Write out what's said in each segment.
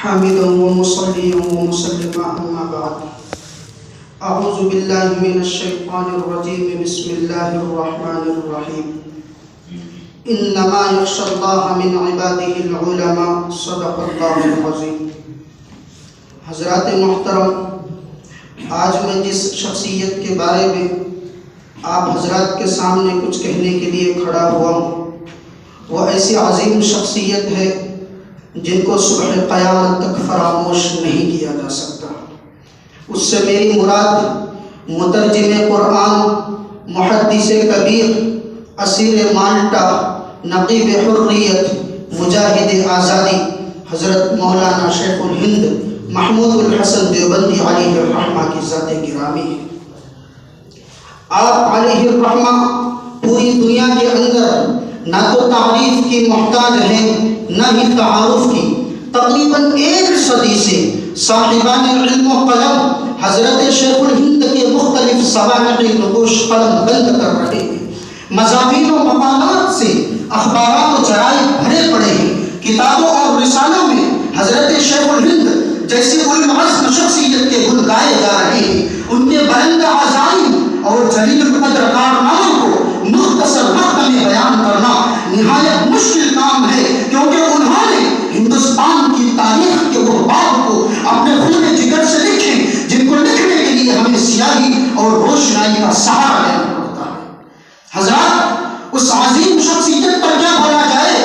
حامدا ومصليا ومسلما أما بعد أعوذ بالله من الشيطان الرجيم بسم الله الرحمن الرحيم إنما يخشى الله من عباده العلماء صدق الله العظيم. حضرات محترم، آج میں جس شخصیت کے بارے میں آپ حضرات کے سامنے کچھ کہنے کے لیے کھڑا ہوا ہوں، وہ ایسی عظیم شخصیت ہے جن کو صبح قیامت تک فراموش نہیں کیا جا سکتا. اس سے میری مراد مترجم قرآن، محدث کبیر، اسیر مالٹا، نقیب حریت، مجاہد آزادی حضرت مولانا شیخ الہند محمود الحسن دیوبندی علیہ الرحمہ کی ذات گرامی ہے. آپ علیہ الرحمہ پوری دنیا کے اندر نہ تو تعریف کی محتاج ہیں نہ ہی تعارف کی. تقریباً 1 صدی سے صاحبان علم و قلم حضرت شیخ الہند کے مختلف سوانح نقوش قلم بند کر رہے ہیں. مضامین و مقالات سے اخبارات و جرائد بھرے پڑے ہیں. کتابوں اور رسالوں میں حضرت شیخ الہند جیسے العزم شخصیت کے گن گائے جا رہے ہیں. ان کے بلند عزائم اور جلیل القدر کارناموں کو مختصر وقت میں بیان کرنا نہایت مشکل کام ہے، کیونکہ انہوں نے ہندوستان کی تاریخ کے وہ باب کو اپنے خون جگر سے لکھے جن کو لکھنے کے لیے ہمیں سیاہی اور روشنائی کا سہارا لینا پڑتا ہے. حضرات، اس عظیم شخصیت پر کیا بولا جائے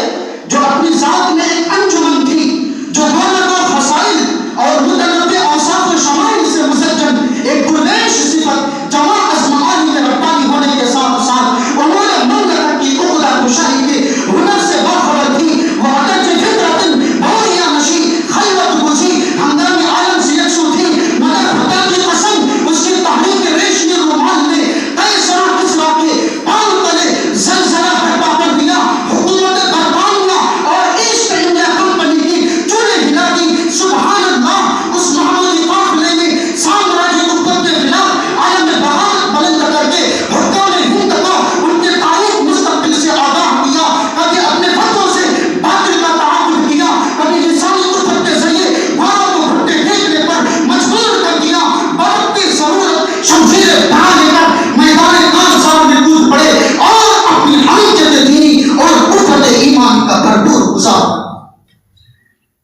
جو اپنی ذات میں ایک انجمن تھی، جو دو فضائل اور متنوع اوصاف و شمائل سے مسجل ایک گردیش صفت جمع از معانی کے ربانی ہونے کے ساتھ ساتھ انہوں نے مملکت کی عقدہ کشائی کے ہنر سے باخبر تھی. وہ عدد فطرت بوریا نشی خلوت گزی ہنگام عالم سے یکسو تھی، مگر خدا کی قسم اس کی تحریک ریشمی رومان نے کئی سرا کسرا کے پاؤں تلے زلزلہ برپا کر دیا. حکومت برطانیہ اور ایسٹ انڈیا کمپنی کی چولے ہلا دی. سبحان اللہ، اس محمودی قافلے میں سامراجی قوت کے خلاف عالم بغاوت بلند کر کے حکام ہند کو ان کے تاریخ مستقبل سے آگاہ کیا. کبھی اپنے فتووں سے باطل کا تعاون کیا، کبھی لسانی قوت کے ذریعے گواروں کو بھٹے پھینکنے پر مجبور کر دیا. وقتی ضرورت شمشیر اٹھا لے کر میدان کارزار میں کود پڑے اور اپنی حقیقت دینی اور قوت ایمان کا بھرپور گزارا.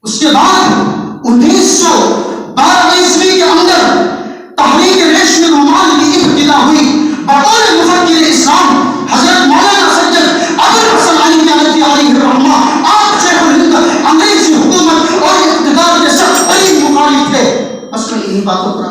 اس کے بعد 1912 کے اندر تحریک ریشمی رومان کی ابتدا ہوئی. بطور مفکر اسلام حضرت مولانا سید ابو الحسن علی علیہ الرحمہ آپ شیخ الہند انگریزی حکومت اور اقتدار کے سخت ترین مخالف تھے. بس میں انہی باتوں پر